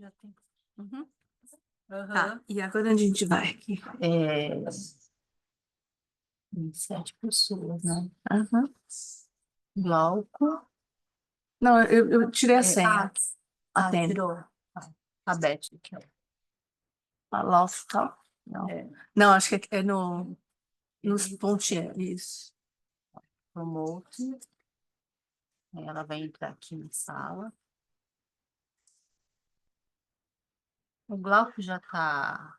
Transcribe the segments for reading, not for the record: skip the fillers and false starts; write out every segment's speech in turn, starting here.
Já tem. Tá, e agora onde a gente vai aqui? Em 7 pessoas, né? Aham. Glauco. Não, eu tirei a senha. A senha. Tirou. A Beth aqui, ó. A Loftal. Não. Não, acho que é nos pontinhos. Isso. Promote. Aí ela vai entrar aqui na sala. O Glauco já tá.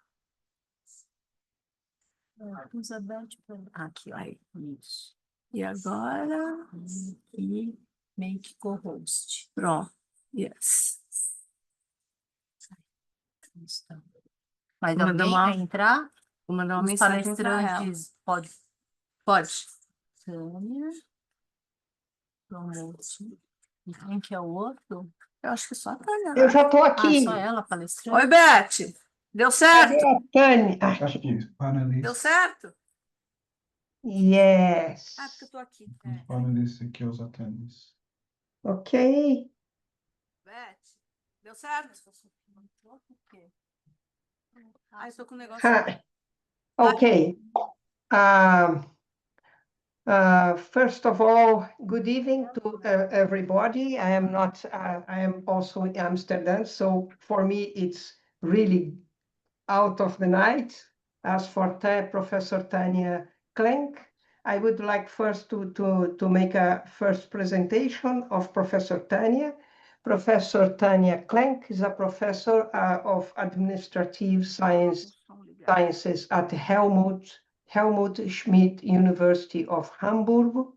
Aqui, ó. Aí. Isso. E agora? E make co-host. Pronto. Yes. Mas Vou mandar alguém vai entrar? Vou mandar uma Os mensagem para ela. palestrantes, pode. Pode. Tânia. Promote. E quem que é o outro? Eu acho que só a Tânia. Eu já estou Ah, aqui. só ela, palestrante? Oi, Beth. Deu Cadê certo? a Tânia? Acho Aqui. que os panelistas, Deu certo? Yes. Ah, porque eu tô aqui. os panelistas aqui, os atendentes. Ok. Beth, deu certo? Ah, eu tô com um negócio. Ha. Okay. First of all, good evening to everybody. I am also in Amsterdam, so for me it's really out of the night. As for Professor Tanya Klenk, I would like first to make a first presentation of Professor Tanya. Professor Tanya Klenk is a professor of administrative sciences at Helmut Schmidt University of Hamburg.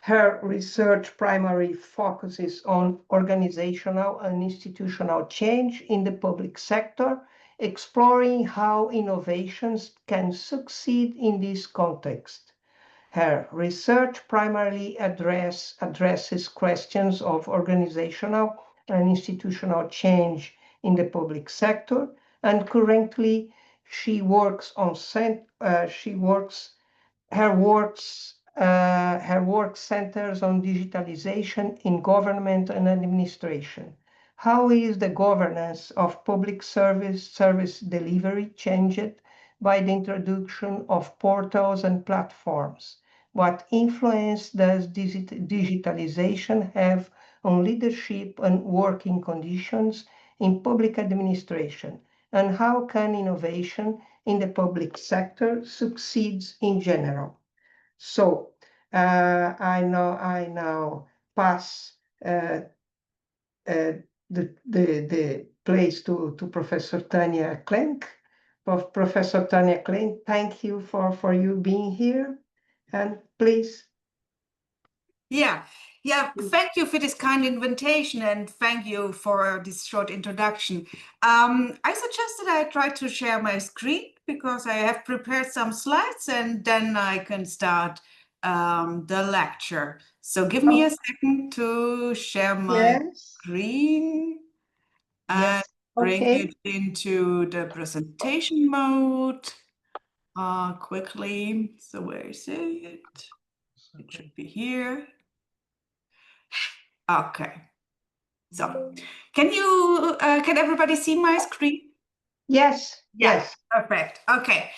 Her research primarily focuses on organizational and institutional change in the public sector, exploring how innovations can succeed in this context. Her research primarily addresses questions of organizational and institutional change in the public sector, and currently her work centers on digitalization in government and administration. How is the governance of public service delivery changed by the introduction of portals and platforms? What influence does digitalization have on leadership and working conditions in public administration? And how can innovation in the public sector succeed in general? So I now pass the place to Professor Tanya Klenk. Professor Tanya Klenk, thank you for you being here, and please. Yeah, thank you for this kind invitation, and thank you for this short introduction. I suggested I try to share my screen because I have prepared some slides, and then I can start the lecture. So give me a second to share my screen and bring it into the presentation mode quickly. So where is it? It should be here. Okay. So can everybody see my screen? Yes. Yes. Perfect. Okay.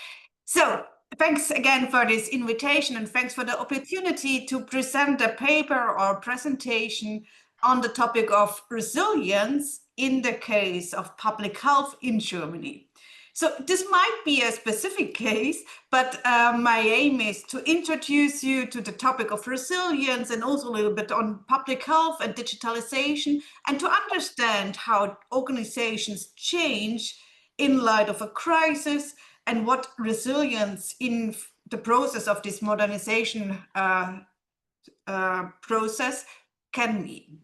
So thanks again for this invitation, and thanks for the opportunity to present a paper or presentation on the topic of resilience in the case of public health in Germany. So this might be a specific case, but my aim is to introduce you to the topic of resilience and also a little bit on public health and digitalization, and to understand how organizations change in light of a crisis and what resilience in the process of this modernization process can mean.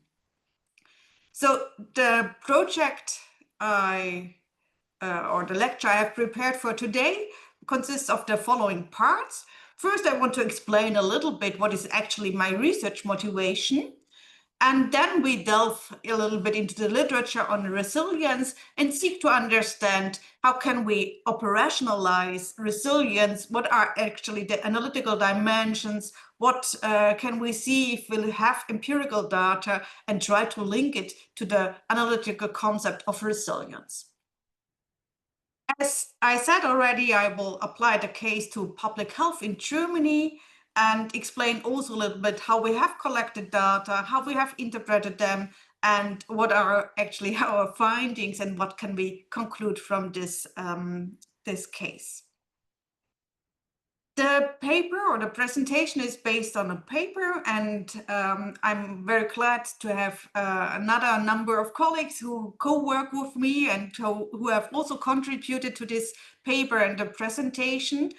So the project or the lecture I have prepared for today consists of the following parts. First, I want to explain a little bit what is actually my research motivation. And then we delve a little bit into the literature on resilience and seek to understand how can we operationalize resilience, what are actually the analytical dimensions, what can we see if we have empirical data, and try to link it to the analytical concept of resilience. As I said already, I will apply the case to public health in Germany and explain also a little bit how we have collected data, how we have interpreted them, and what are actually our findings and what can we conclude from this, this case. The paper or the presentation is based on a paper, and I'm very glad to have another number of colleagues who co-work with me and who have also contributed to this paper and the presentation.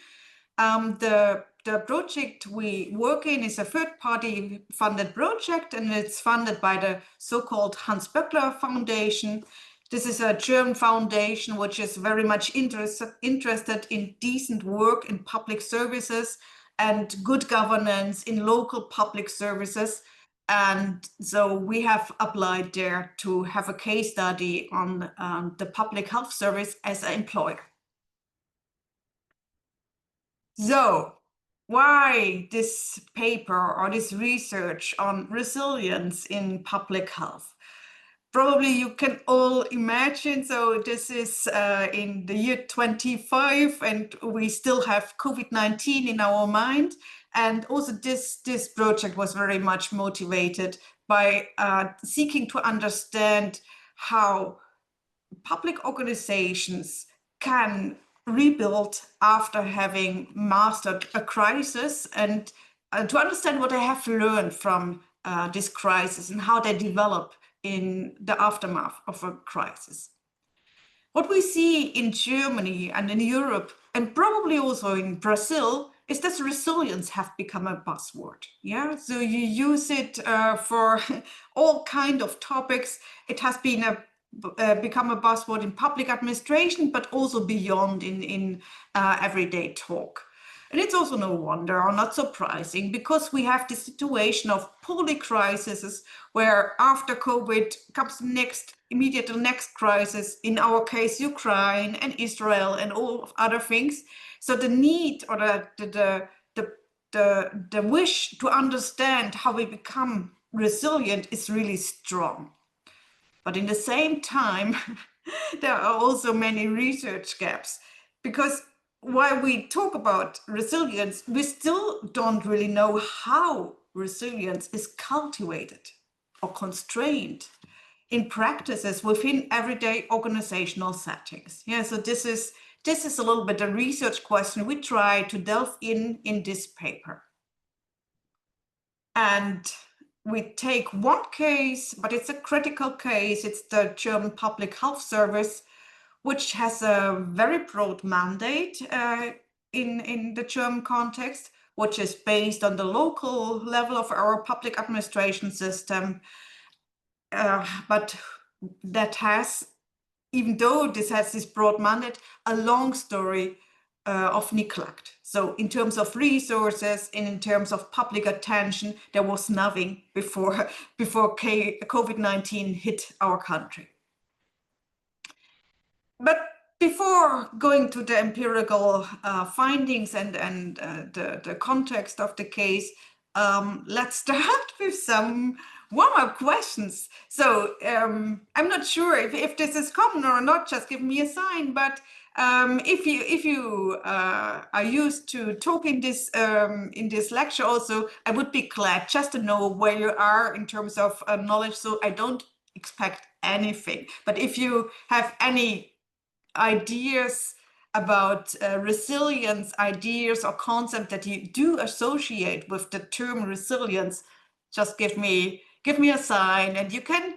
The project we work in is a third-party funded project, and it's funded by the so-called Hans Böckler Foundation. This is a German foundation which is very much interested in decent work in public services and good governance in local public services. And so we have applied there to have a case study on the public health service as an employer. So why this paper or this research on resilience in public health? Probably you can all imagine, so this is in the year 25 and we still have COVID-19 in our mind. And also this project was very much motivated by seeking to understand how public organizations can rebuild after having mastered a crisis, and to understand what they have learned from this crisis and how they develop in the aftermath of a crisis. What we see in Germany and in Europe, and probably also in Brazil, is that resilience have become a buzzword. Yeah, so you use it for all kind of topics. It has been become a buzzword in public administration, but also beyond in everyday talk. And it's also no wonder or not surprising, because we have this situation of polycrises where after COVID comes the next crisis, in our case, Ukraine and Israel and all of other things. So the need or the wish to understand how we become resilient is really strong. But in the same time, there are also many research gaps, because while we talk about resilience, we still don't really know how resilience is cultivated or constrained in practices within everyday organizational settings. Yeah, so this is a little bit a research question we try to delve in this paper. And we take one case, but it's a critical case. It's the German Public Health Service, which has a very broad mandate in the German context, which is based on the local level of our public administration system. But that has, even though this has this broad mandate, a long story of neglect. So in terms of resources and in terms of public attention, there was nothing before COVID-19 hit our country. But before going to the empirical findings and the context of the case, let's start with some warm-up questions. So I'm not sure if this is common or not, just give me a sign. But if you are used to talk in this lecture also, I would be glad just to know where you are in terms of knowledge. So I don't expect anything. But if you have any ideas about resilience, ideas or concepts that you do associate with the term resilience, just give me a sign, and you can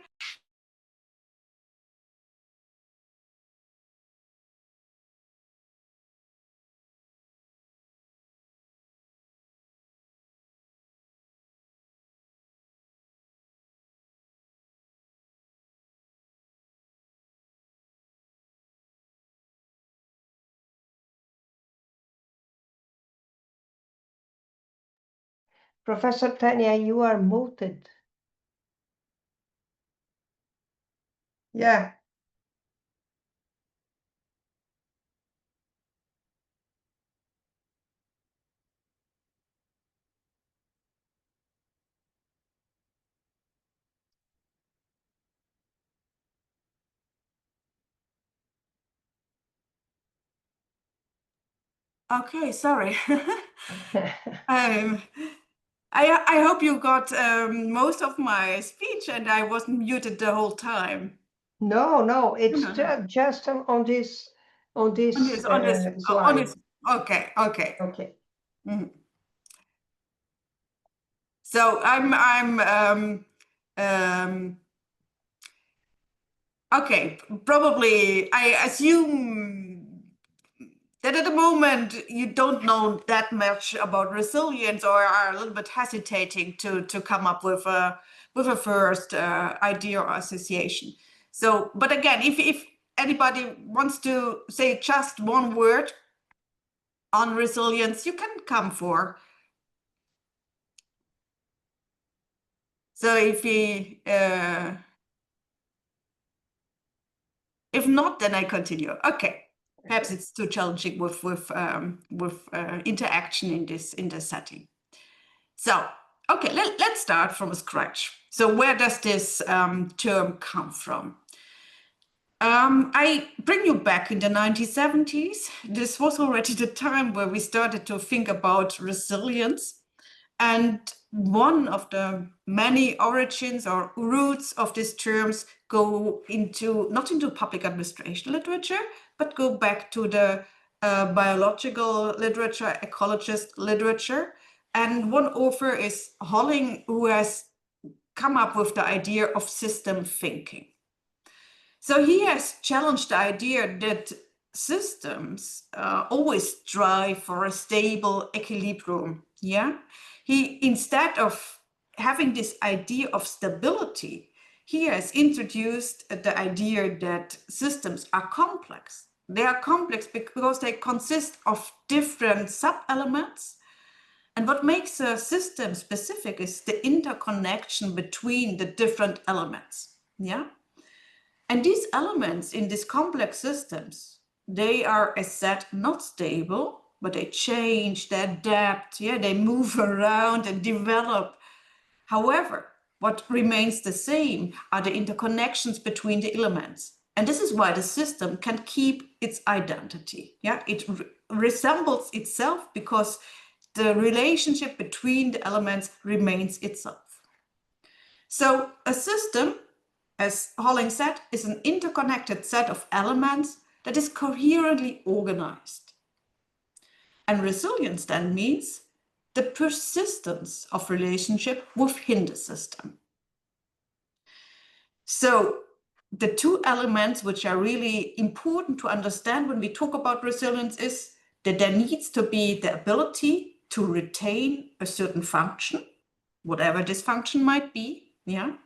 Professor Tanya, you are muted. Yeah. Okay, sorry. I hope you got most of my speech and I wasn't muted the whole time. No, it's No. just on this On this, on slide. this. Okay. Okay. Mhm. So okay, probably I assume that at the moment you don't know that much about resilience or are a little bit hesitating to come up with a first idea or association. So, but again, if anybody wants to say just one word on resilience, you can come for. So if not, then I continue. Okay. Perhaps it's too challenging with interaction in this setting. So, okay, let's start from scratch. So where does this term come from? I bring you back in the 1970s. This was already the time where we started to think about resilience. And one of the many origins or roots of these terms go into, not into public administration literature, but go back to the biological literature, ecologist literature. And one author is Holling, who has come up with the idea of system thinking. So he has challenged the idea that systems always strive for a stable equilibrium. Yeah, instead of having this idea of stability, he has introduced the idea that systems are complex. They are complex because they consist of different sub-elements. And what makes a system specific is the interconnection between the different elements. Yeah. And these elements in these complex systems, they are, as said, not stable, but they change, they adapt, yeah, they move around and develop. However, what remains the same are the interconnections between the elements. And this is why the system can keep its identity. Yeah, it resembles itself because the relationship between the elements remains itself. So a system, as Holling said, is an interconnected set of elements that is coherently organized. And resilience then means the persistence of relationship within the system. So the two elements which are really important to understand when we talk about resilience is that there needs to be the ability to retain a certain function, whatever this function might be. Yeah.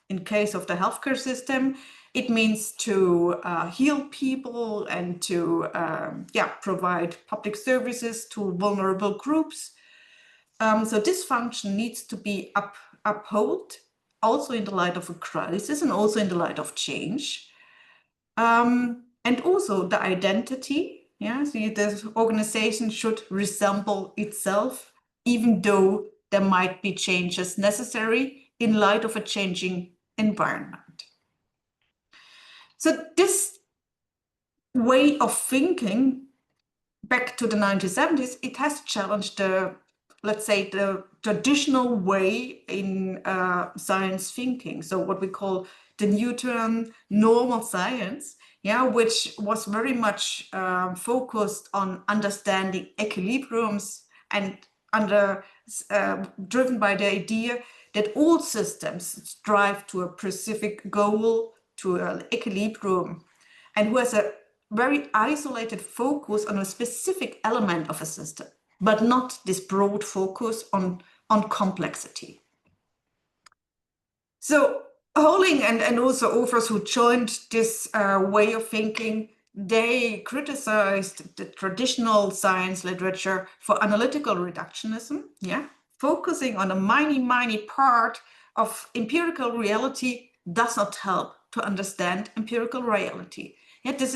In case of the healthcare system, it means to heal people and to provide public services to vulnerable groups. So this function needs to be upheld, also in the light of a crisis and also in the light of change. And also the identity. Yeah, so the organization should resemble itself, even though there might be changes necessary in light of a changing environment. So this way of thinking, back to the 1970s, it has challenged let's say, the traditional way in science thinking. So what we call the Newton normal science, yeah, which was very much focused on understanding equilibriums and driven by the idea that all systems strive to a specific goal, to an equilibrium, and who has a very isolated focus on a specific element of a system, but not this broad focus on complexity. So Holling and also authors who joined this way of thinking, they criticized the traditional science literature for analytical reductionism, yeah, focusing on a minute part of empirical reality does not help to understand empirical reality. Yeah, this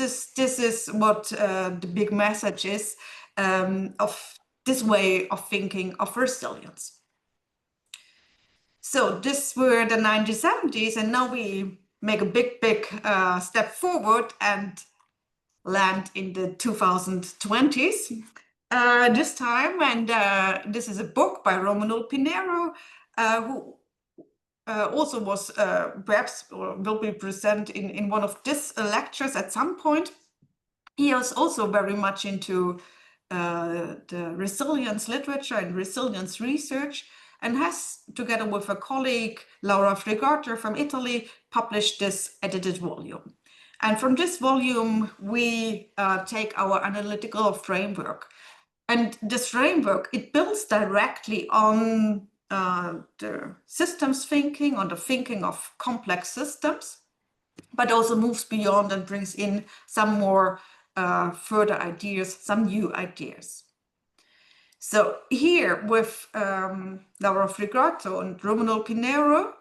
is what the big message is of this way of thinking of resilience. So this were the 1970s, and now we make a big step forward and land in the 2020s this time. And this is a book by Romano Pinheiro, who also was perhaps or will be present in one of these lectures at some point. He is also very much into the resilience literature and resilience research, and has, together with a colleague, Laura Frigato from Italy, published this edited volume. And from this volume, we take our analytical framework. And this framework, it builds directly on the systems thinking, on the thinking of complex systems, but also moves beyond and brings in some more further ideas, some new ideas. So here with Laura Frigato and Romano Pinheiro,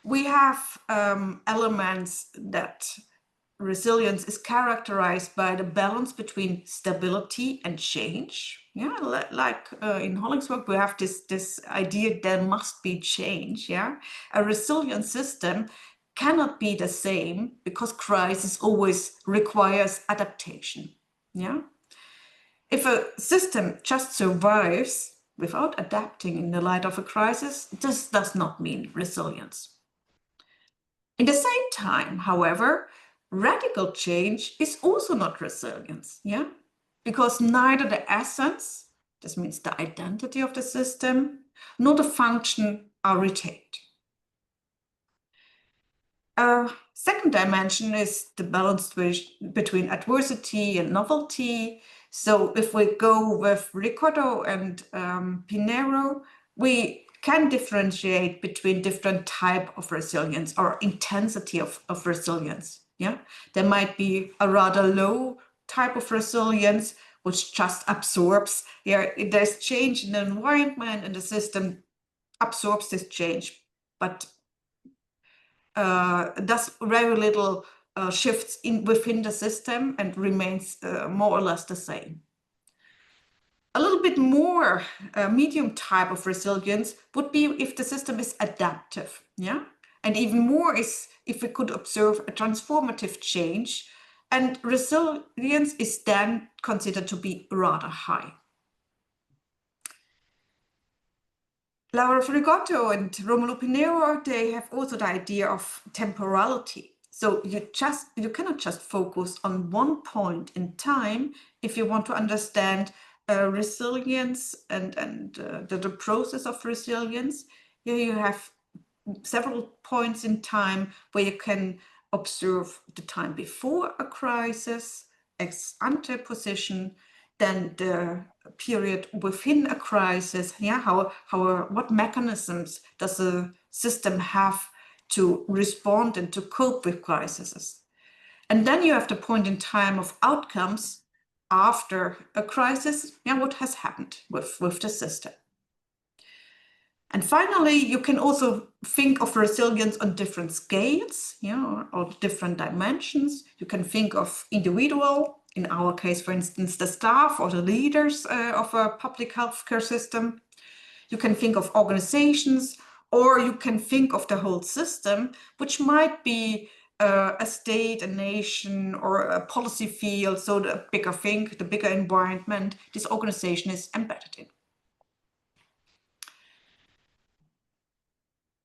we have elements that resilience is characterized by the balance between stability and change. Yeah, like in Hollingsworth, we have this idea there must be change. Yeah, a resilient system cannot be the same because crisis always requires adaptation. Yeah, if a system just survives without adapting in the light of a crisis, this does not mean resilience. In the same time, however, radical change is also not resilience, yeah? Because neither the essence, this means the identity of the system, nor the function are retained. A second dimension is the balance between adversity and novelty. So if we go with Ricardo and Pinheiro, we can differentiate between different type of resilience or intensity of resilience. Yeah, there might be a rather low type of resilience which just absorbs. Yeah, there's change in the environment and the system absorbs this change, but does very little shifts within the system and remains more or less the same. A little bit more medium type of resilience would be if the system is adaptive, yeah? And even more is if we could observe a transformative change, and resilience is then considered to be rather high. Laura Frigato and Romano Pinheiro, they have also the idea of temporality. So you cannot just focus on one point in time if you want to understand resilience and the process of resilience. Here you have several points in time where you can observe the time before a crisis, ex ante position, then the period within a crisis. Yeah, what mechanisms does a system have to respond and to cope with crises? And then you have the point in time of outcomes after a crisis. Yeah, what has happened with the system? And finally, you can also think of resilience on different scales, or different dimensions. You can think of individual, in our case, for instance, the staff or the leaders of a public healthcare system. You can think of organizations, or you can think of the whole system, which might be a state, a nation, or a policy field. So the bigger thing, the bigger environment this organization is embedded in.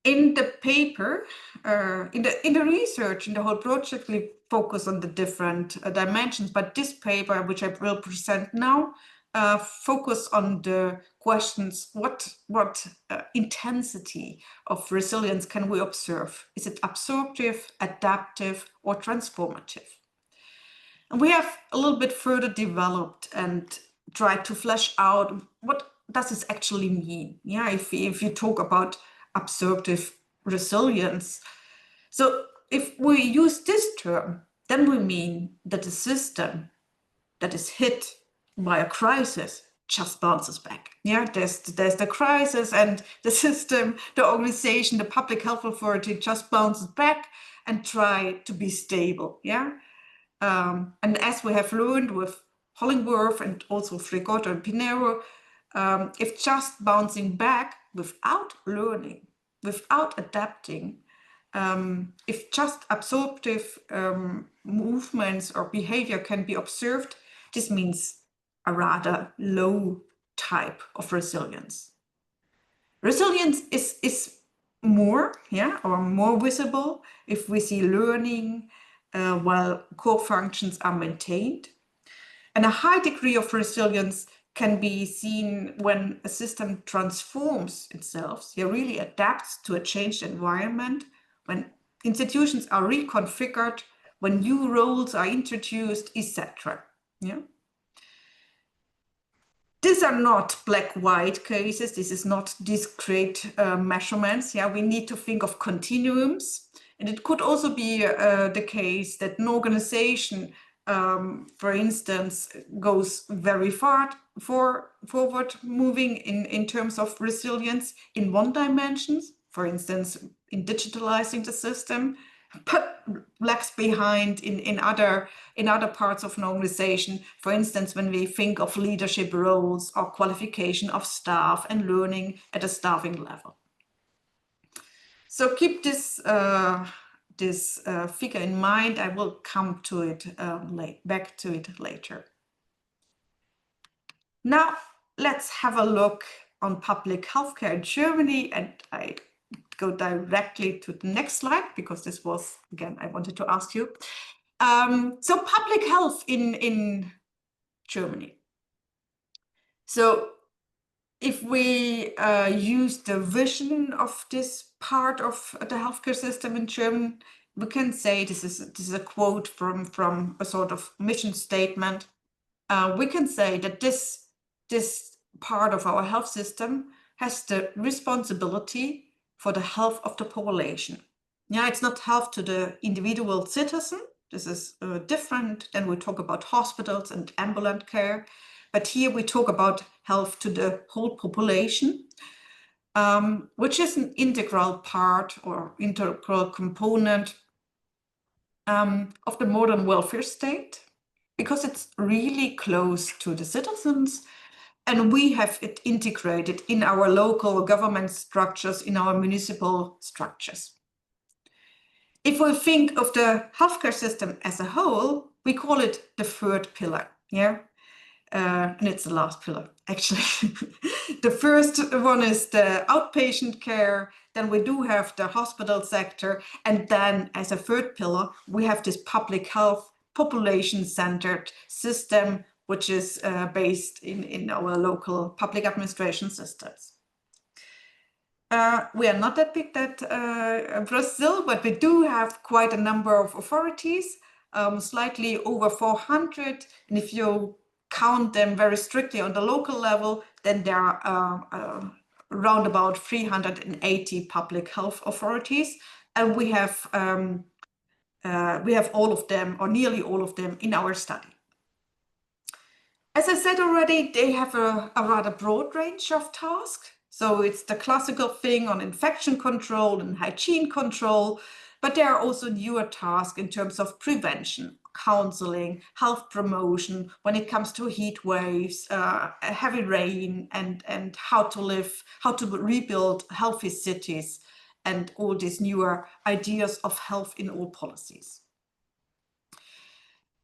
In the paper, in the research, in the whole project, we focus on the different dimensions, but this paper, which I will present now, focus on the questions, what intensity of resilience can we observe? Is it absorptive, adaptive, or transformative? And we have a little bit further developed and tried to flesh out what does this actually mean? Yeah, if you talk about absorptive resilience. So if we use this term, then we mean that the system that is hit by a crisis just bounces back. Yeah, there's the crisis, and the system, the organization, the public health authority just bounces back and try to be stable. Yeah. And as we have learned with Hollingworth and also Frigoto and Pinero, if just bouncing back without learning, without adapting, if just absorptive movements or behavior can be observed, this means a rather low type of resilience. Resilience is more, yeah, or more visible if we see learning while core functions are maintained. And a high degree of resilience can be seen when a system transforms itself, yeah, really adapts to a changed environment, when institutions are reconfigured, when new roles are introduced, etc. Yeah. These are not black-white cases. This is not discrete measurements. Yeah, we need to think of continuums. And it could also be the case that an organization, for instance, goes very far forward moving in terms of resilience in one dimension, for instance, in digitalizing the system, but lags behind in other parts of an organization. For instance, when we think of leadership roles or qualification of staff and learning at a staffing level. So keep this figure in mind. I will come to it back to it later. Now let's have a look on public healthcare in Germany, and I go directly to the next slide because this was, again, I wanted to ask you. So public health in Germany. So if we use the vision of this part of the healthcare system in Germany, we can say this is a quote from a sort of mission statement. We can say that this part of our health system has the responsibility for the health of the population. Yeah, it's not health to the individual citizen. This is different than we talk about hospitals and ambulant care. But here we talk about health to the whole population, which is an integral part or integral component of the modern welfare state, because it's really close to the citizens. And we have it integrated in our local government structures, in our municipal structures. If we think of the healthcare system as a whole, we call it the third pillar, yeah? And it's the last pillar, actually. The first one is the outpatient care, then we do have the hospital sector, and then as a third pillar, we have this public health, population-centered system, which is based in our local public administration systems. We are not that big that Brazil, but we do have quite a number of authorities, slightly over 400. And if you count them very strictly on the local level, then there are around about 380 public health authorities. And we have all of them, or nearly all of them, in our study. As I said already, they have a rather broad range of tasks. So it's the classical thing on infection control and hygiene control, but there are also newer tasks in terms of prevention, counseling, health promotion, when it comes to heat waves, heavy rain, and how to live, how to rebuild healthy cities, and all these newer ideas of health in all policies.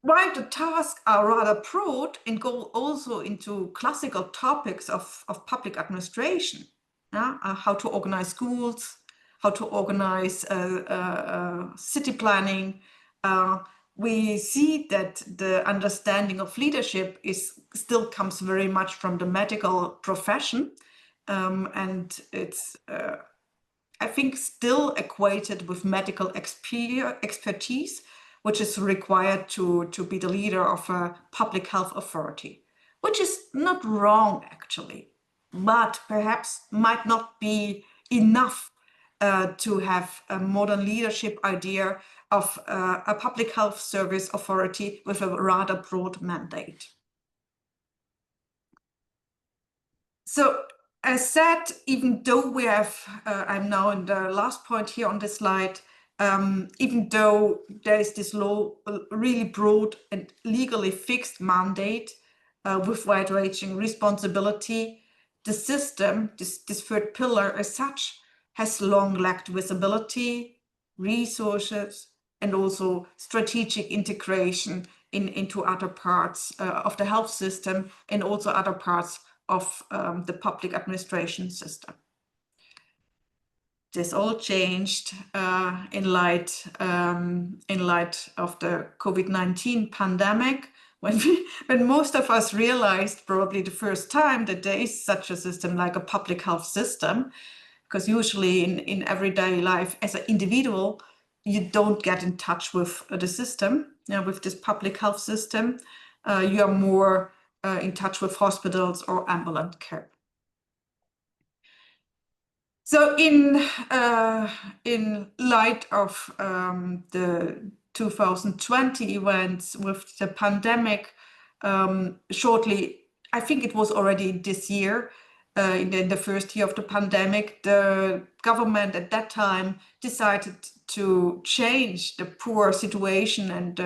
While the tasks are rather broad and go also into classical topics of public administration, how to organize schools, how to organize city planning, we see that the understanding of leadership still comes very much from the medical profession, and it's I think still equated with medical expertise, which is required to be the leader of a public health authority, which is not wrong actually, but perhaps might not be enough to have a modern leadership idea of a public health service authority with a rather broad mandate. So as said, even though we have, I'm now in the last point here on this slide, even though there is this really broad and legally fixed mandate with wide-ranging responsibility, the system, this third pillar as such, has long lacked visibility, resources, and also strategic integration into other parts of the health system and also other parts of the public administration system. This all changed in light of the COVID-19 pandemic, when most of us realized, probably the first time, that there is such a system like a public health system, because usually in everyday life as an individual, you don't get in touch with the system, with this public health system. You are more in touch with hospitals or ambulance care. So in light of the 2020 events with the pandemic, shortly, I think it was already this year, in the first year of the pandemic, the government at that time decided to change the poor situation and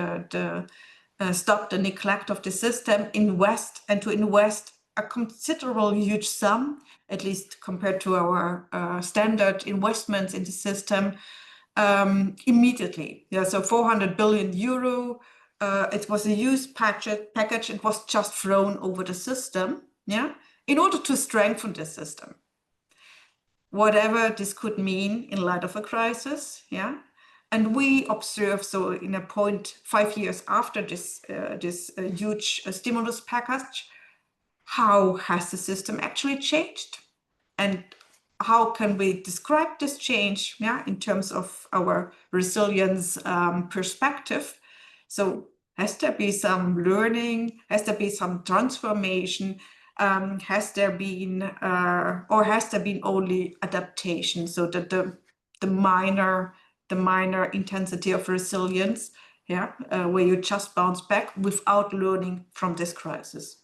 stop the neglect of the system, invest to invest a considerable huge sum, at least compared to our standard investments in the system, immediately. Yeah, so 400 billion euro. It was a huge package. It was just thrown over the system, yeah, in order to strengthen the system. Whatever this could mean in light of a crisis, yeah. And we observe, so in a point 5 years after this huge stimulus package, how has the system actually changed? And how can we describe this change, yeah, in terms of our resilience perspective? So has there been some learning? Has there been some transformation? Has there been, or has there been only adaptation? So that the minor intensity of resilience, yeah, where you just bounce back without learning from this crisis.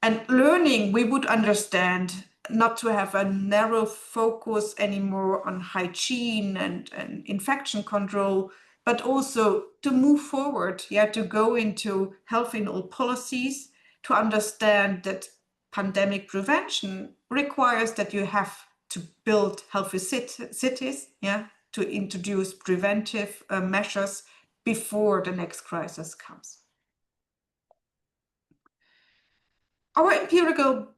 And learning, we would understand not to have a narrow focus anymore on hygiene and infection control, but also to move forward, yeah, to go into health in all policies, to understand that pandemic prevention requires that you have to build healthy cities, yeah, to introduce preventive measures before the next crisis comes. Our empirical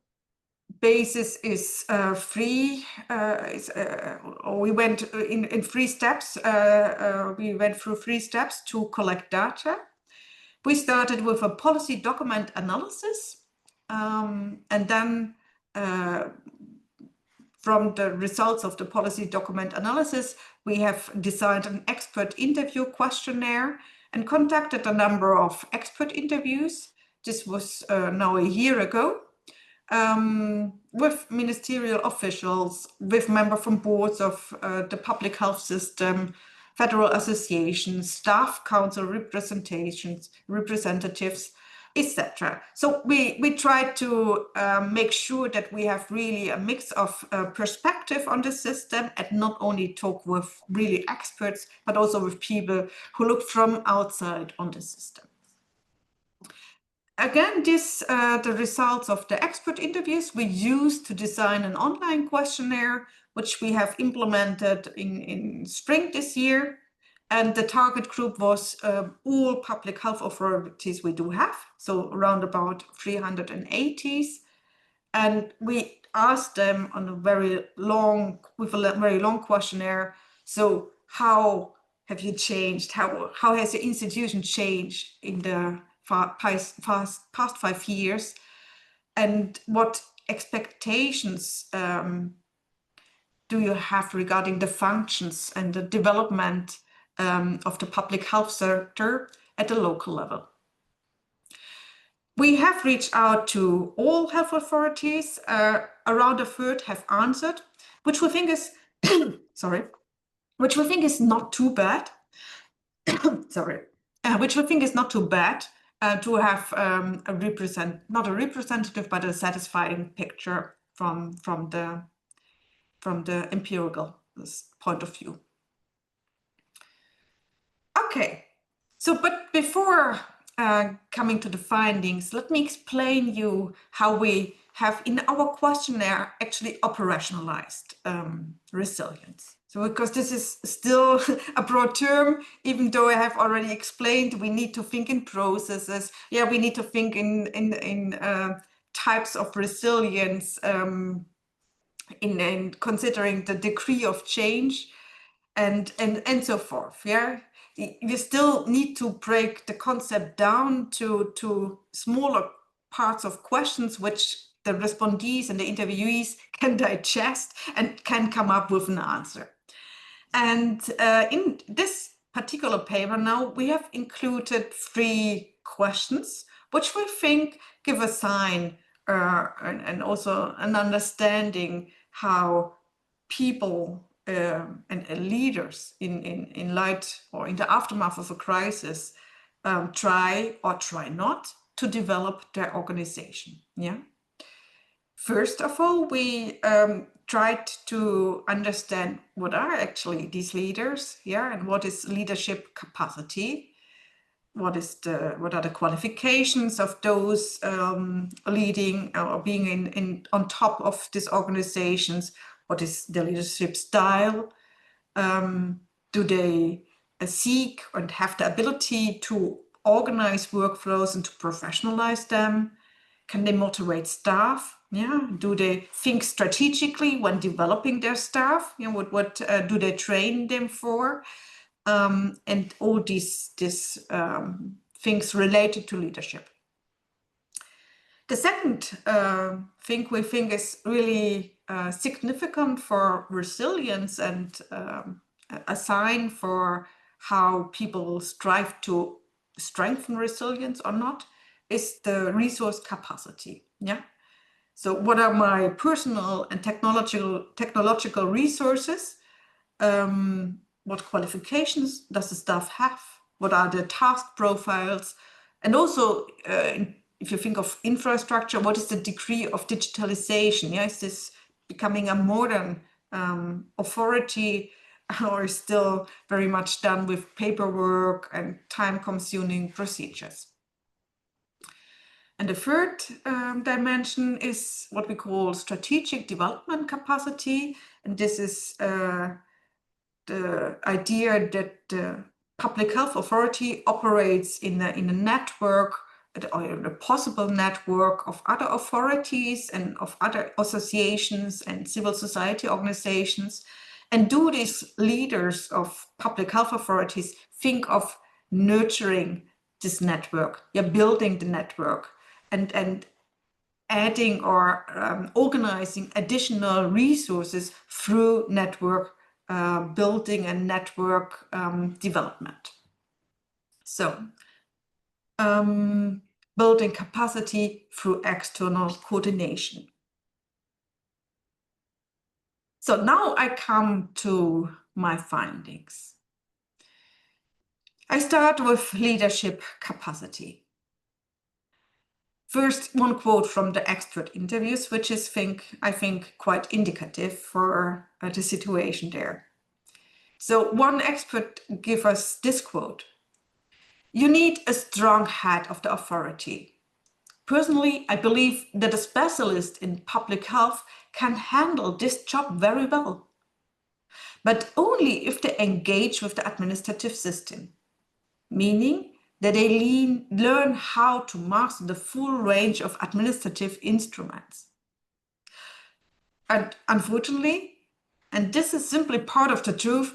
basis is free. We went in 3 steps. We went through 3 steps to collect data. We started with a policy document analysis, and then from the results of the policy document analysis, we have designed an expert interview questionnaire and conducted a number of expert interviews. This was now a year ago, with ministerial officials, with members from boards of the public health system, federal associations, staff council representatives, etc. So we try to make sure that we have really a mix of perspective on the system and not only talk with really experts, but also with people who look from outside on the system. Again, the results of the expert interviews we used to design an online questionnaire, which we have implemented in spring this year. And the target group was all public health authorities we do have, so around about 380s. And we asked them on a very long questionnaire. So how have you changed? How has the institution changed in the past 5 years? And what expectations do you have regarding the functions and the development of the public health sector at the local level? We have reached out to all health authorities. Around a third have answered, which we think is which we think is not too bad. Which we think is not too bad to have not a representative, but a satisfying picture from the empirical point of view. Okay, so but before coming to the findings, let me explain you how we have in our questionnaire actually operationalized resilience. So because this is still a broad term, even though I have already explained, we need to think in processes. Yeah, we need to think in types of resilience, in considering the degree of change, and so forth. Yeah, you still need to break the concept down to smaller parts of questions which the respondees and the interviewees can digest and can come up with an answer. And in this particular paper now, we have included 3 questions, which we think give a sign and also an understanding how people and leaders in light or in the aftermath of a crisis try or try not to develop their organization. Yeah. First of all, we tried to understand what are actually these leaders, yeah, and what is leadership capacity. What are the qualifications of those leading or being on top of these organizations? What is the leadership style? Do they seek and have the ability to organize workflows and to professionalize them? Can they motivate staff? Yeah. Do they think strategically when developing their staff? You know, what do they train them for? And all these things related to leadership. The second thing we think is really significant for resilience and a sign for how people strive to strengthen resilience or not is the resource capacity. Yeah. So what are my personal and technological resources? What qualifications does the staff have? What are the task profiles? And also, if you think of infrastructure, what is the degree of digitalization? Yeah, is this becoming a modern authority, or is still very much done with paperwork and time-consuming procedures? And the third dimension is what we call strategic development capacity. And this is the idea that the public health authority operates in a network or a possible network of other authorities and of other associations and civil society organizations. And do these leaders of public health authorities think of nurturing this network, building the network, and adding or organizing additional resources through network building and network development. So building capacity through external coordination. So now I come to my findings. I start with leadership capacity. First, one quote from the expert interviews, which is, I think, quite indicative for the situation there. So one expert gave us this quote: "You need a strong head of the authority. Personally, I believe that a specialist in public health can handle this job very well, but only if they engage with the administrative system, meaning that they learn how to master the full range of administrative instruments." And unfortunately, and this is simply part of the truth,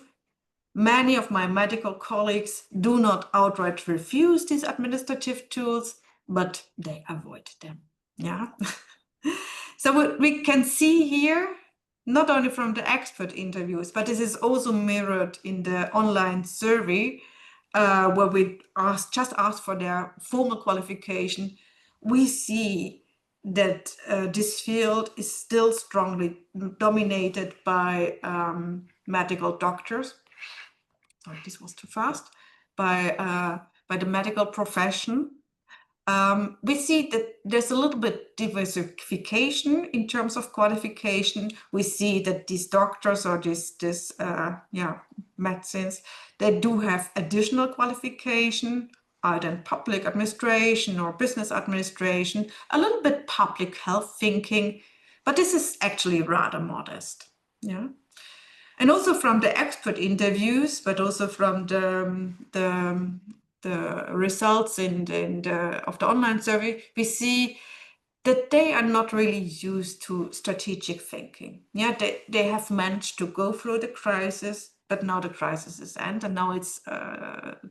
many of my medical colleagues do not outright refuse these administrative tools, but they avoid them. Yeah. So we can see here, not only from the expert interviews, but this is also mirrored in the online survey, where we just asked for their formal qualification. We see that this field is still strongly dominated by medical doctors. Sorry, this was too fast. By the medical profession. We see that there's a little bit diversification in terms of qualification. We see that these doctors or these medicines, they do have additional qualification, either in public administration or business administration, a little bit public health thinking, but this is actually rather modest. Yeah. And also from the expert interviews, but also from the results of the online survey, we see that they are not really used to strategic thinking. Yeah, they have managed to go through the crisis, but now the crisis is end, and now it's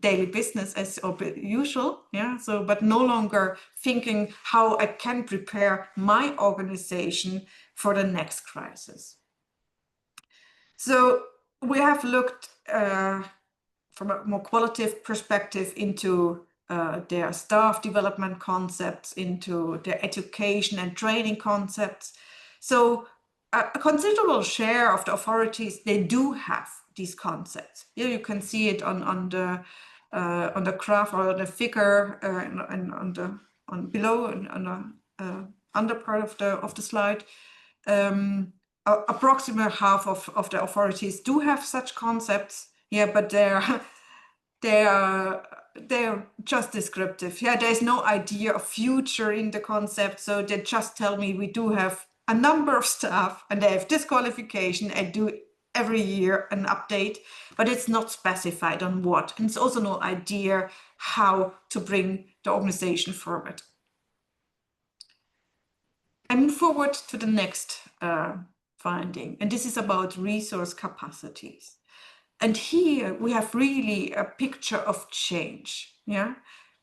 daily business as usual. Yeah, so but no longer thinking how I can prepare my organization for the next crisis. So we have looked from a more qualitative perspective into their staff development concepts, into their education and training concepts. So a considerable share of the authorities, they do have these concepts. Here you can see it on the graph or the figure and on below and on the under part of the slide. Approximately half of the authorities do have such concepts. Yeah, but they're just descriptive. Yeah, there's no idea of future in the concept. So they just tell me we do have a number of staff and they have this qualification and do every year an update, but it's not specified on what. And it's also no idea how to bring the organization forward. I move forward to the next finding, and this is about resource capacities. And here we have really a picture of change. Yeah,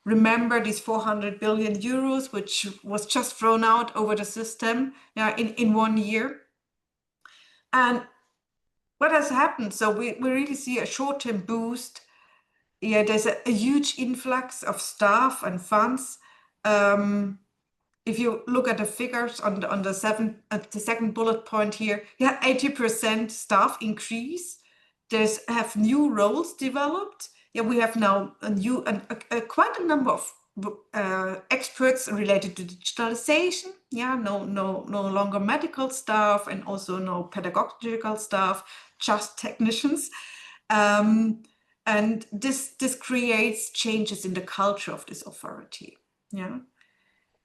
remember these 400 billion euros, which was just thrown out over the system, yeah, in 1 year. And what has happened? So we really see a short-term boost. Yeah, there's a huge influx of staff and funds. If you look at the figures on the second bullet point here, yeah, 80% staff increase. Have new roles developed. Yeah, we have now quite a number of experts related to digitalisation. Yeah, no longer medical staff and also no pedagogical staff, just technicians. And this creates changes in the culture of this authority. Yeah.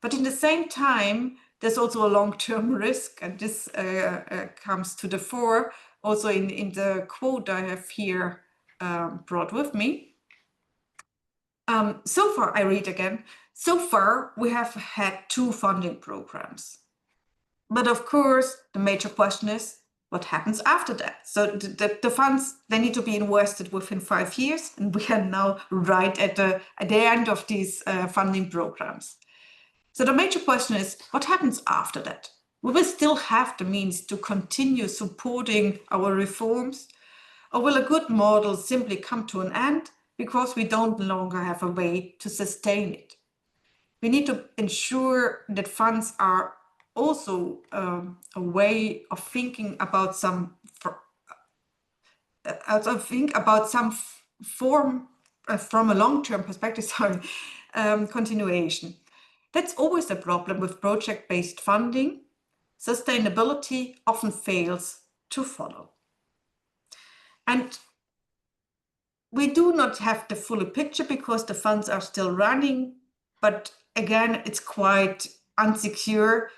But in the same time, there's also a long-term risk, and this comes to the fore also in the quote I have here brought with me. So far, I read again, so far we have had 2 funding programs. But of course, the major question is, what happens after that? So the funds, they need to be invested within 5 years, and we are now right at the end of these funding programs. So the major question is, what happens after that? Will we still have the means to continue supporting our reforms? Or will a good model simply come to an end because we don't longer have a way to sustain it? We need to ensure that funds are also a way of thinking about some form from a long-term perspective, continuation. That's always the problem with project-based funding. Sustainability often fails to follow. And we do not have the full picture because the funds are still running, but again, it's quite unsecure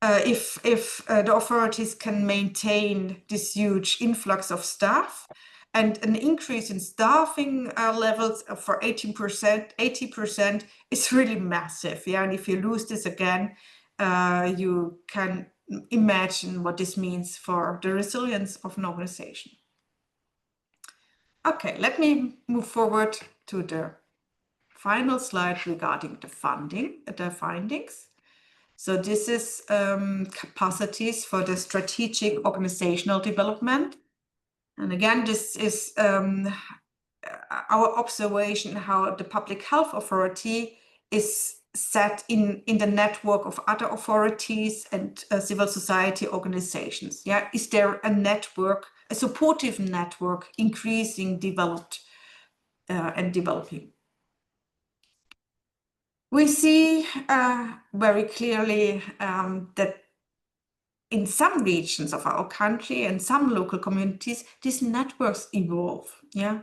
if the authorities can maintain this huge influx of staff. And an increase in staffing levels for 80% is really massive. Yeah, and if you lose this again, you can imagine what this means for the resilience of an organization. Okay, let me move forward to the final slide regarding the findings. So this is capacities for the strategic organizational development. And again, this is our observation how the public health authority is set in the network of other authorities and civil society organizations. Yeah, is there a network, a supportive network, increasing, developed, and developing? We see very clearly that in some regions of our country and some local communities, these networks evolve, yeah?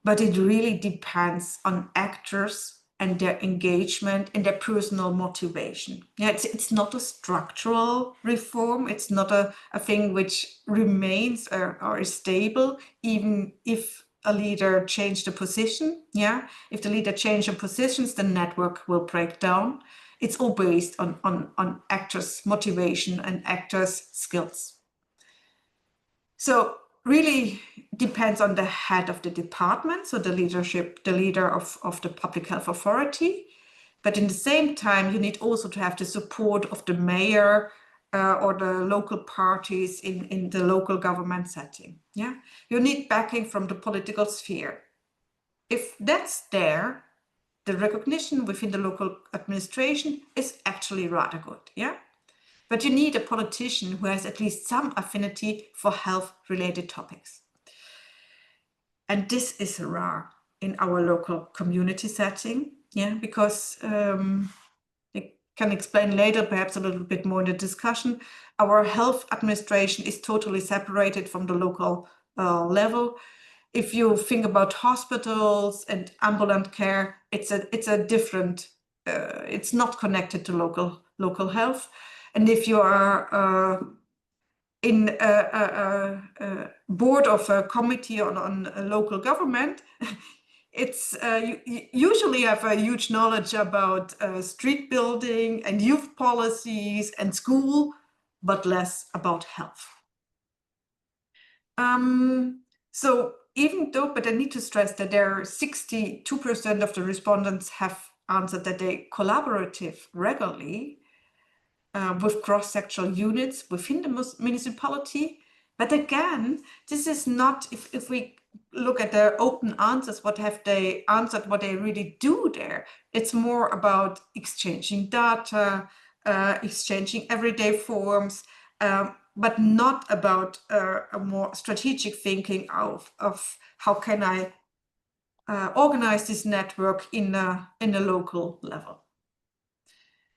But it really depends on actors and their engagement and their personal motivation. Yeah, it's not a structural reform. It's not a thing which remains or is stable, even if a leader changed the position. Yeah, if the leader changed the positions, the network will break down. It's all based on actors' motivation and actors' skills. So really depends on the head of the department, so the leader of the public health authority. But in the same time, you need also to have the support of the mayor or the local parties in the local government setting. Yeah, you need backing from the political sphere. If that's there, the recognition within the local administration is actually rather good. Yeah. But you need a politician who has at least some affinity for health-related topics. And this is rare in our local community setting, yeah, because I can explain later, perhaps a little bit more in the discussion. Our health administration is totally separated from the local level. If you think about hospitals and ambulant care, it's a different, it's not connected to local health. And if you are in a board of a committee on a local government, it's you usually have a huge knowledge about street building and youth policies and school, but less about health. So even though, but I need to stress that there are 62% of the respondents have answered that they collaborative regularly with cross-sectional units within the municipality. But again, this is not, if we look at their open answers, what have they answered, what they really do there? It's more about exchanging data, exchanging everyday forms, but not about a more strategic thinking of how can I organize this network in a local level.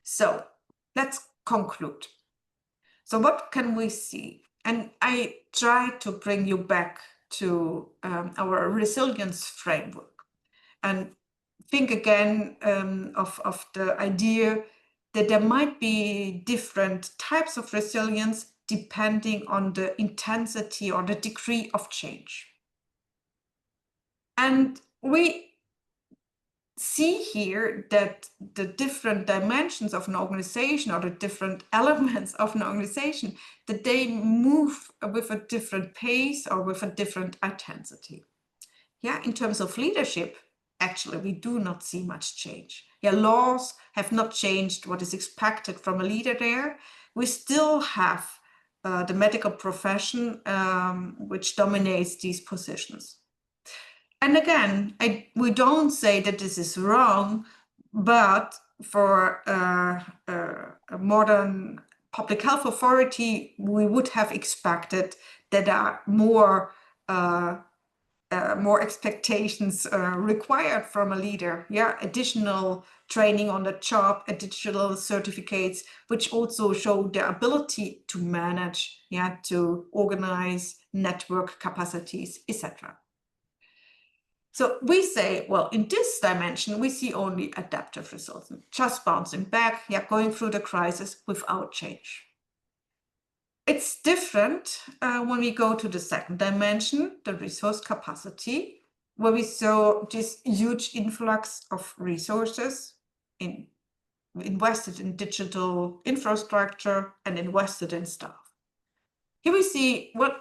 So let's conclude. So what can we see? And I try to bring you back to our resilience framework and think again of the idea that there might be different types of resilience depending on the intensity or the degree of change. And we see here that the different dimensions of an organization or the different elements of an organization, that they move with a different pace or with a different intensity. Yeah, in terms of leadership, actually, we do not see much change. Yeah, laws have not changed what is expected from a leader there. We still have the medical profession, which dominates these positions. And again, we don't say that this is wrong, but for a modern public health authority, we would have expected that there are more expectations required from a leader. Yeah, additional training on the job, additional certificates, which also show their ability to manage, yeah, to organize network capacities, etc. So we say, well, in this dimension, we see only adaptive results, just bouncing back, yeah, going through the crisis without change. It's different when we go to the second dimension, the resource capacity, where we saw this huge influx of resources invested in digital infrastructure and invested in staff. Here we see, well,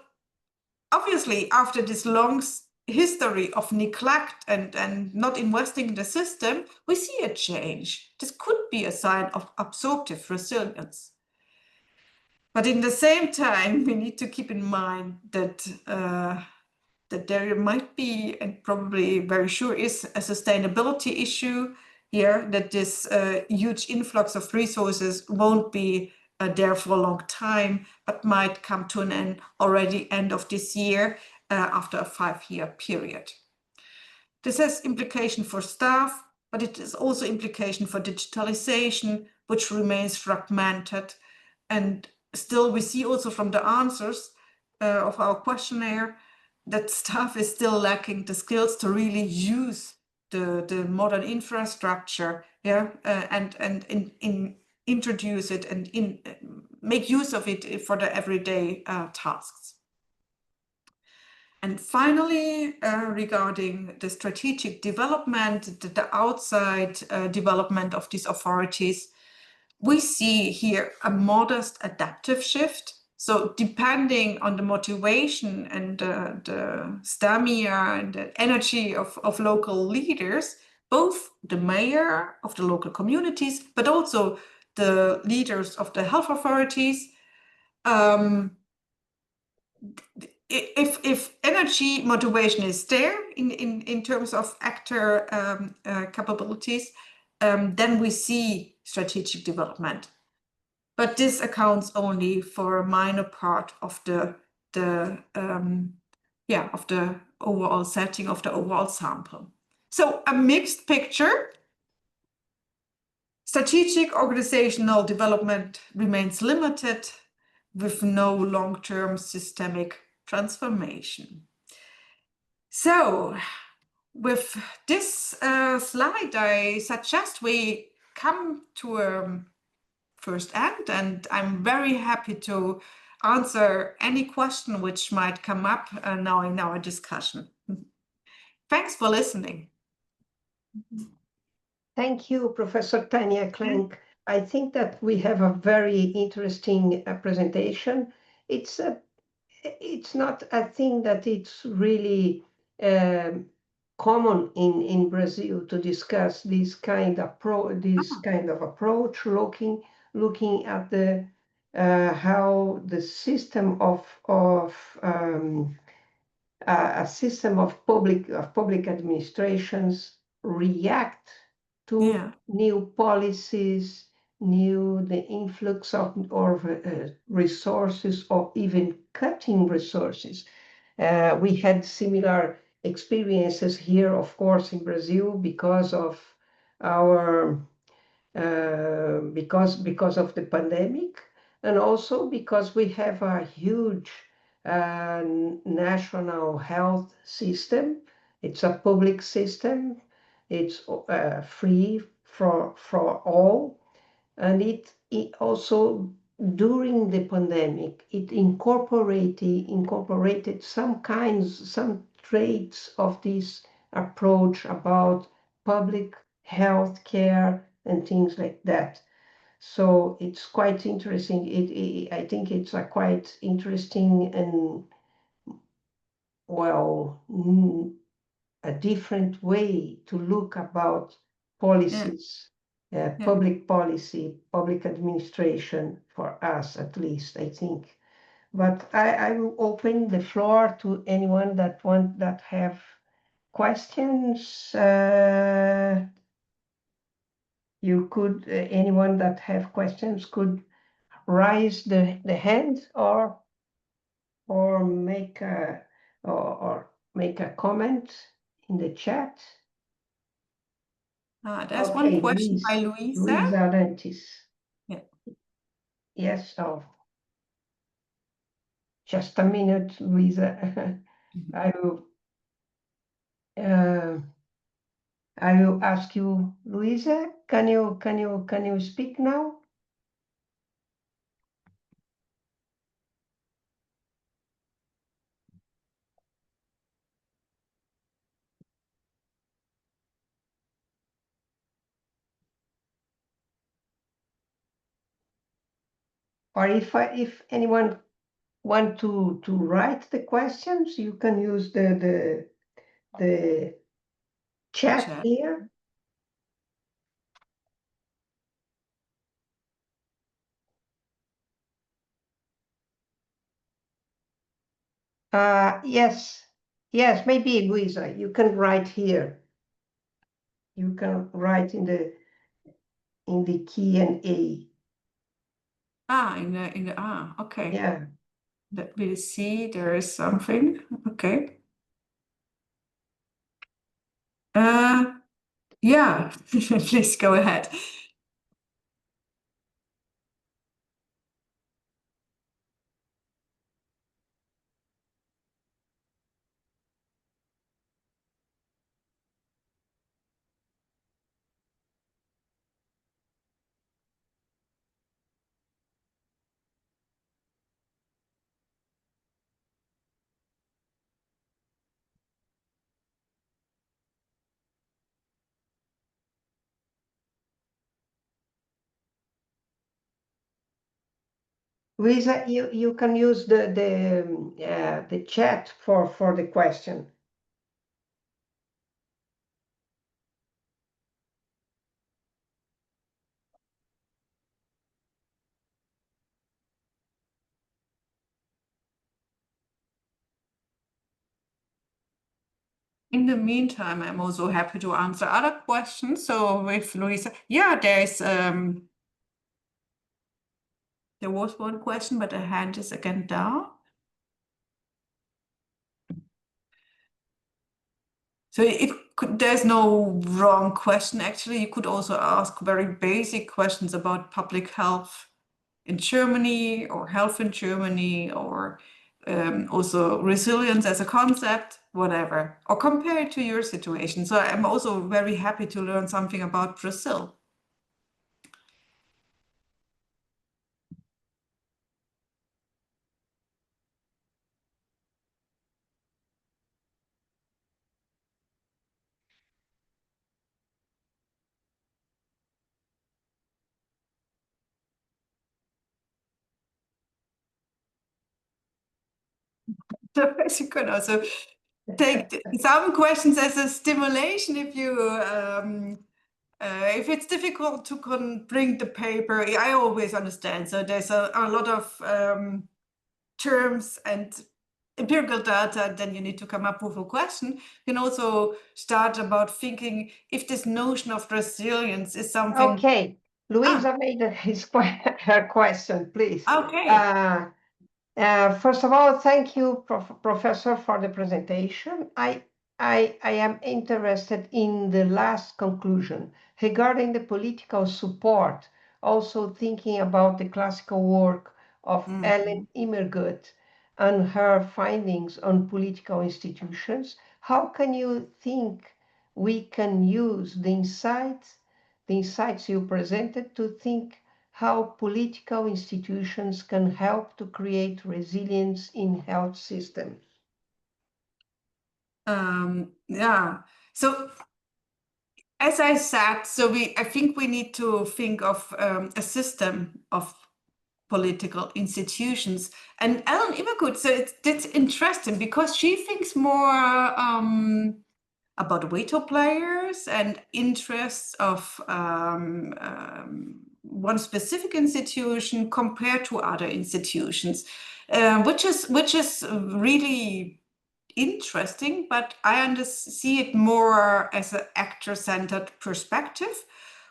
obviously, after this long history of neglect and not investing in the system, we see a change. This could be a sign of absorptive resilience. But in the same time, we need to keep in mind that that there might be, and probably very sure is, a sustainability issue here, that this huge influx of resources won't be there for a long time, but might come to an end already end of this year after a 5-year period. This has implication for staff, but it is also implication for digitalisation, which remains fragmented, and still, we see also from the answers of our questionnaire that staff is still lacking the skills to really use the modern infrastructure, and introduce it and make use of it for the everyday tasks. And finally, regarding the strategic development, the outside development of these authorities, we see here a modest adaptive shift. So depending on the motivation and the stamina and the energy of local leaders, both the mayor of the local communities, but also the leaders of the health authorities, if energy motivation is there in terms of actor capabilities, then we see strategic development. But this accounts only for a minor part of the overall setting, of the overall sample. So a mixed picture. Strategic organizational development remains limited with no long-term systemic transformation. So with this slide, I suggest we come to a first end, and I'm very happy to answer any question which might come up now in our discussion. Thanks for listening. Thank you, Professor Tanya Klenk. I think that we have a very interesting presentation. It's not a thing that it's really common in Brazil to discuss this kind of approach, looking at the how the system of a system of public administrations react to new policies, the influx of resources, or even cutting resources. We had similar experiences here, of course, in Brazil, because of our because of the pandemic, and also because we have a huge national health system. It's a public system. It's free for all, and it also, during the pandemic, it incorporated some traits of this approach about public health care and things like that. So it's quite interesting. I think it's a quite interesting and, well, a different way to look about policies, public policy, public administration, for us at least, I think. But I will open the floor to anyone that have questions. You could, anyone that have questions could raise the hand or make a comment in the chat. There's one question by Luisa Arantes. Yeah. Yes. Oh, just a minute, Luisa. I will ask you, Luisa. Can you speak now? Or if anyone want to write the questions, you can use the chat here. Yes, maybe, Luisa, you can write here. You can write in the Q&A. Okay. Yeah. Let me see, there is something. Okay. Yeah, please go ahead. Luisa, you can use the chat for the question. In the meantime, I'm also happy to answer other questions. So with Luisa, yeah, there was one question, but the hand is again down. So there's no wrong question. Actually, you could also ask very basic questions about public health in Germany or health in Germany, or also resilience as a concept, whatever, or compare it to your situation. So I'm also very happy to learn something about Brazil. Otherwise, you can also take some questions as a stimulation if it's difficult to bring the paper. I always understand. So there's a lot of terms and empirical data, then you need to come up with a question. You can also start about thinking if this notion of resilience is something. Okay, Luisa made her question, please. Okay. First of all, thank you, Professor, for the presentation. I am interested in the last conclusion regarding the political support, also thinking about the classical work of Ellen Immergut and her findings on political institutions. How can you think we can use the insights you presented to think how political institutions can help to create resilience in health systems? Yeah. So as I said, I think we need to think of a system of political institutions. And Ellen Immergut, so it's interesting because she thinks more about veto players and interests of one specific institution compared to other institutions, which is really interesting, but I see it more as an actor-centered perspective,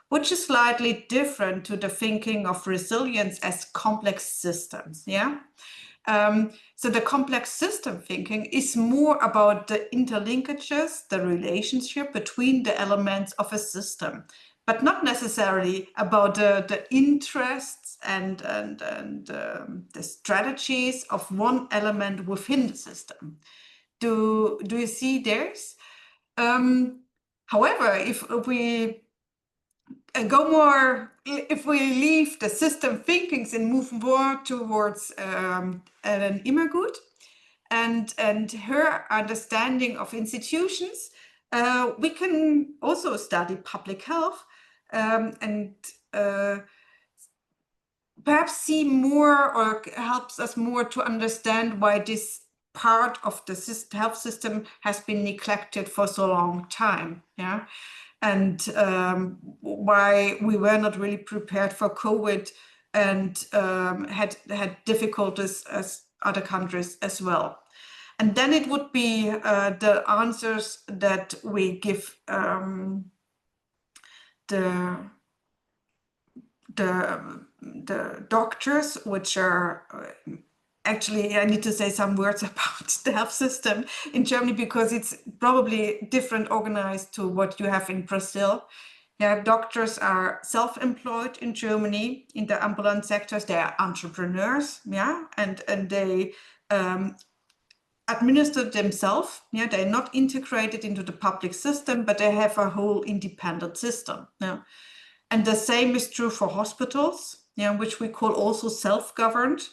which is slightly different to the thinking of resilience as complex systems. Yeah. So the complex system thinking is more about the interlinkages, the relationship between the elements of a system, but not necessarily about the interests and the strategies of one element within the system. Do you see theirs? However, if we if we leave the system thinkings and move more towards Ellen Immergut and her understanding of institutions, we can also study public health and perhaps see more, or helps us more to understand why this part of the health system has been neglected for so long time. Yeah. And why we were not really prepared for COVID and had difficulties as other countries as well. And then it would be the answers that we give the doctors, which are actually, I need to say some words about the health system in Germany, because it's probably different organized to what you have in Brazil. Yeah, doctors are self-employed in Germany in the ambulant sectors. They are entrepreneurs, yeah, and they administer themselves. Yeah, they're not integrated into the public system, but they have a whole independent system. Yeah. And the same is true for hospitals, yeah, which we call also self-governed.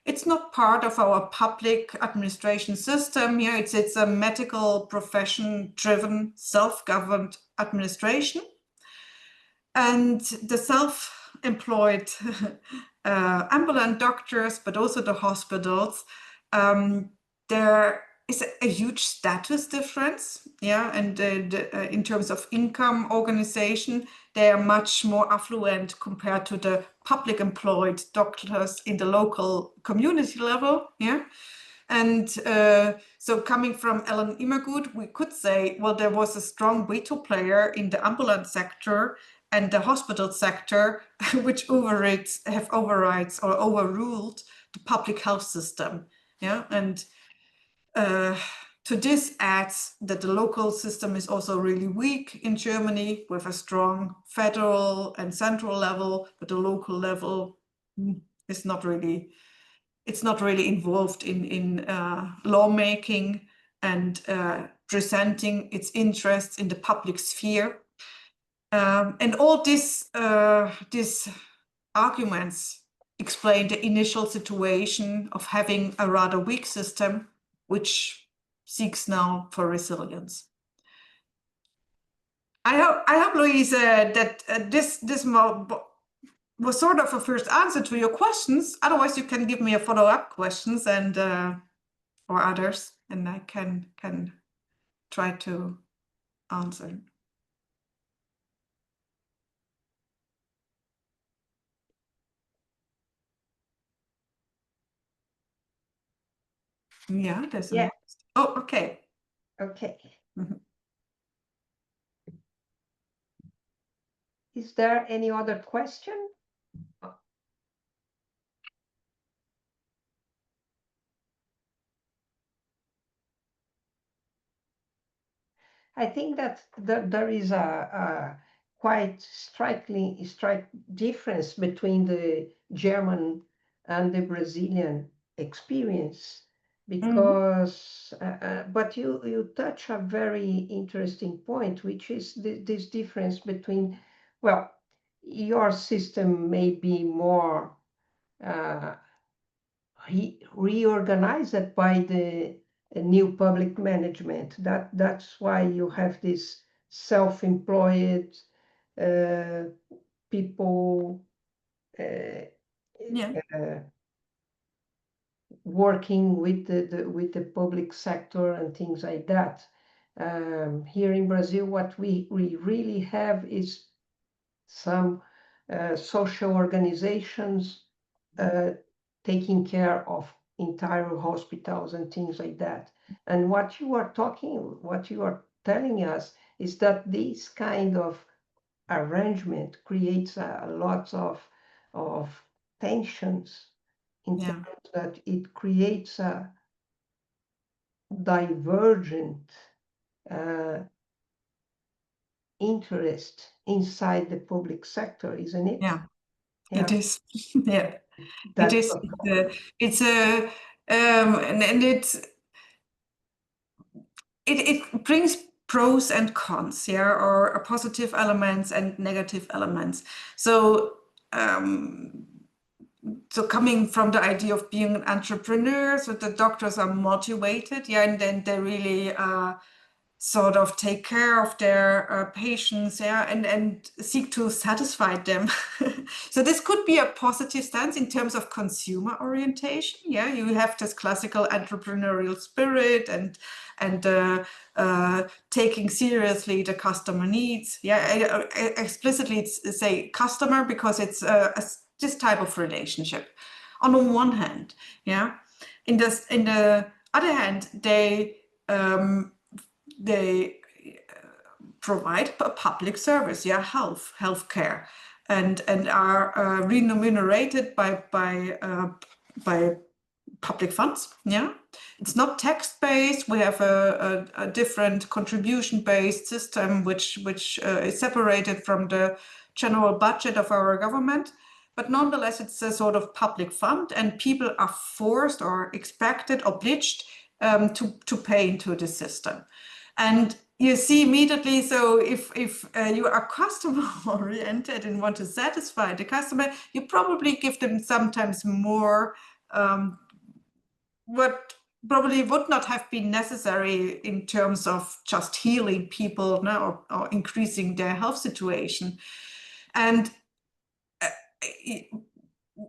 It's not part of our public administration system. Yeah, it's a medical profession-driven, self-governed administration. And the self-employed ambulant doctors, but also the hospitals, there is a huge status difference, yeah, and in terms of income organization, they are much more affluent compared to the public employed doctors in the local community level, yeah. And so coming from Ellen Immergut, we could say, well, there was a strong veto player in the ambulant sector and the hospital sector, which have overrides or overruled the public health system. Yeah, and to this adds that the local system is also really weak in Germany, with a strong federal and central level, but the local level is not really, it's not really involved in lawmaking and presenting its interests in the public sphere. And all these arguments explain the initial situation of having a rather weak system, which seeks now for resilience. I hope, Louise, that this was sort of a first answer to your questions. Otherwise, you can give me a follow-up questions and or others, and I can try to answer. Yeah, there's Yeah. Oh, okay. Okay. Mhm. Is there any other question? I think that there is a quite striking difference between the German and the Brazilian experience, because but you touch a very interesting point, which is this difference between, well, your system may be more reorganized by the new public management. That's why you have this self-employed people Yeah. working with the public sector and things like that. Here in Brazil, what we really have is some social organizations taking care of entire hospitals and things like that. And what you are telling us is that this kind of arrangement creates a lot of tensions in terms that it creates a divergent interest inside the public sector, isn't it? Yeah, Yeah. it is. Yeah, That's it is. It's a and it brings pros and cons, yeah, or positive elements and negative elements. So so coming from the idea of being an entrepreneur, so the doctors are motivated, yeah, and then they really sort of take care of their patients, yeah, and seek to satisfy them. So this could be a positive stance in terms of consumer orientation. Yeah, you have this classical entrepreneurial spirit and taking seriously the customer needs. Yeah, explicitly say customer because it's this type of relationship. On the one hand, yeah, in the other hand, they provide a public service, yeah, healthcare, and are remunerated by public funds. Yeah, it's not tax-based. We have a different contribution-based system, which is separated from the general budget of our government. But nonetheless, it's a sort of public fund, and people are forced or expected, obliged to pay into the system. And you see immediately, so if you are customer oriented and want to satisfy the customer, you probably give them sometimes more what probably would not have been necessary in terms of just healing people, no, or increasing their health situation. And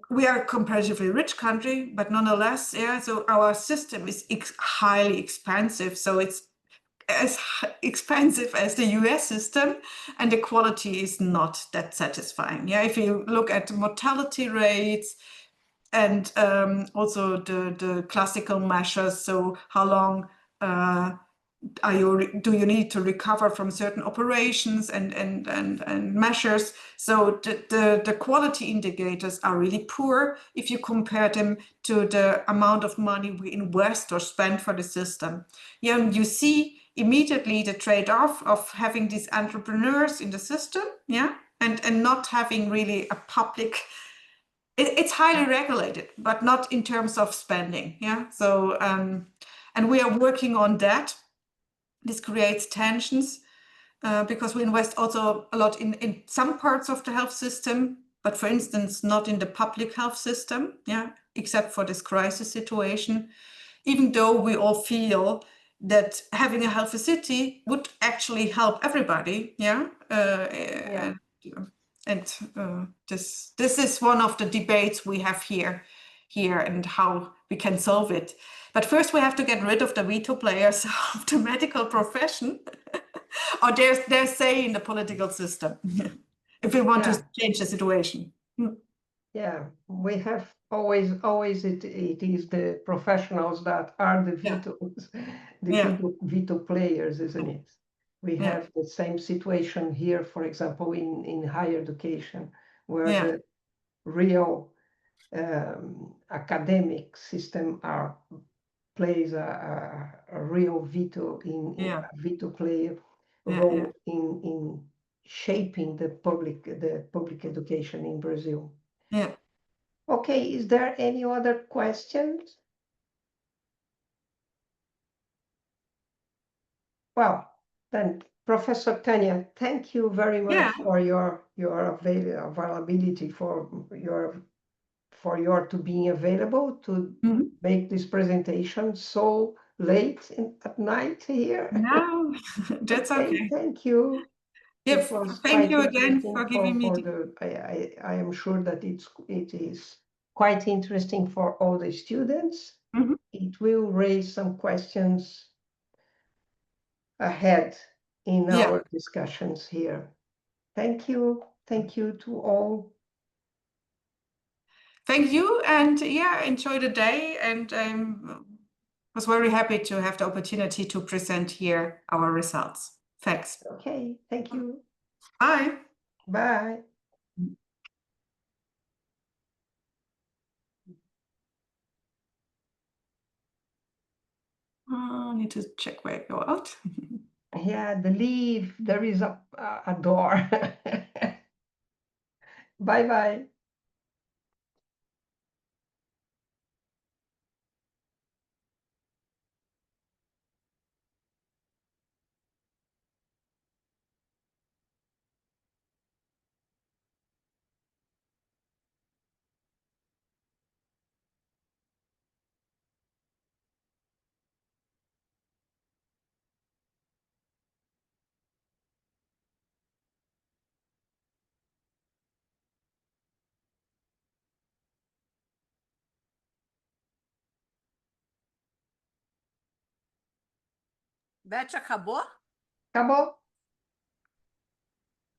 we are a comparatively rich country, but nonetheless, yeah, so our system is highly expensive. So it's as expensive as the US system, and the quality is not that satisfying. Yeah, if you look at the mortality rates and also the classical measures, so how long do you need to recover from certain operations and measures? So the quality indicators are really poor if you compare them to the amount of money we invest or spend for the system. Yeah, and you see immediately the trade-off of having these entrepreneurs in the system, yeah, and not having really a public. It's highly regulated, but not in terms of spending. Yeah, so and we are working on that. This creates tensions because we invest also a lot in some parts of the health system, but for instance, not in the public health system, yeah, except for this crisis situation, even though we all feel that having a healthy city would actually help everybody, yeah. And this is one of the debates we have here and how we can solve it. But first we have to get rid of the veto players of the medical profession or their say in the political system if we want to change the situation. Yeah, we have always it is the professionals that are the vetoes, the veto players, isn't it? We have the same situation here, for example, in higher education, where the real academic system plays a real veto a veto player role in shaping the public education in Brazil. Yeah. Okay, is there any other questions? Well, then, Professor Tanya, thank you very much for your availability, for your to being available to make this presentation so late at night here. No, that's okay. Thank you. Yes, thank you again for giving me. I am sure that it is quite interesting for all the students. It will raise some questions ahead in our discussions here. Thank you to all. Thank you, and enjoy the day, and was very happy to have the opportunity to present here our results. Thanks. Okay, thank you. Bye. Bye. I need to check where I go out. Yeah, there is a door. Bye-bye. Beth, acabou? Acabou?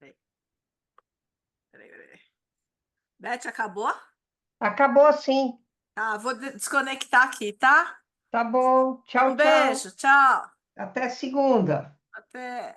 Peraí. Beth, acabou? Acabou sim. Tá, vou desconectar aqui, tá? Tá bom. Tchau, Um beijo, tchau. Até segunda. Até.